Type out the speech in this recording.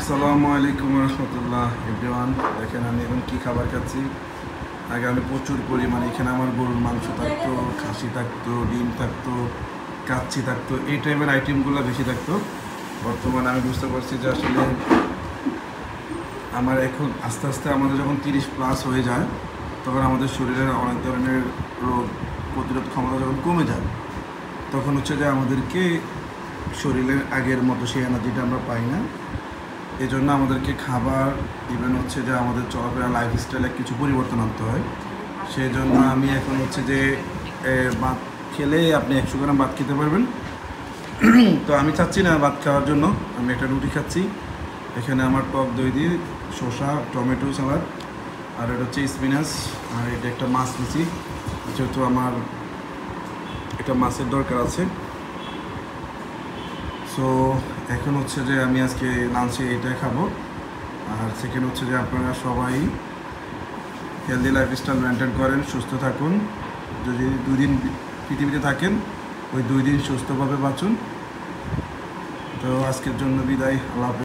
আসসালামু আলাইকুম রহমতুল্লাহ এভরিওয়ান। দেখেন আমি এখন কী খাবার খাচ্ছি। আগে আমি প্রচুর পরিমাণে এখানে আমার গরুর মাংস থাকতো, খাসি থাকতো, ডিম থাকতো, কাচ্চি থাকতো, এই টাইপের আইটেমগুলো বেশি থাকতো। বর্তমানে আমি বুঝতে পারছি যে আসলে আমার এখন আস্তে আস্তে আমাদের যখন 30+ হয়ে যায় তখন আমাদের শরীরের অনেক ধরনের রোগ প্রতিরোধ ক্ষমতা যখন কমে যায় তখন হচ্ছে যে আমাদেরকে শরীরের আগের মতো সেই এনার্জিটা আমরা পাই না। এই জন্য আমাদেরকে খাবার ইভেন হচ্ছে যে আমাদের চলাফেরা লাইফস্টাইলে কিছু পরিবর্তন আনতে হয়। সেই জন্য আমি এখন হচ্ছে যে ভাত খেলে আপনি 100 গ্রাম ভাত খেতে পারবেন। তো আমি চাচ্ছি না ভাত খাওয়ার জন্য, আমি একটা রুটি খাচ্ছি। এখানে আমার টক দই দিয়ে শসা, টমেটো সালাদ, আর এটা হচ্ছে স্পিনাচ, আর এটা একটা মাছ নিচ্ছি যেহেতু আমার এটা মাছের দরকার আছে। সো এখন হচ্ছে যে আমি আজকে লাঞ্চে এটাই খাবো। আর সেকেন্ড হচ্ছে যে আপনারা সবাই হেলদি লাইফস্টাইল মেনটেন করেন, সুস্থ থাকুন। যদি 2 দিন পৃথিবীতে থাকেন ওই 2 দিন সুস্থভাবে বাঁচুন। তো আজকের জন্য বিদায়, আল্লাহ হাফেজ।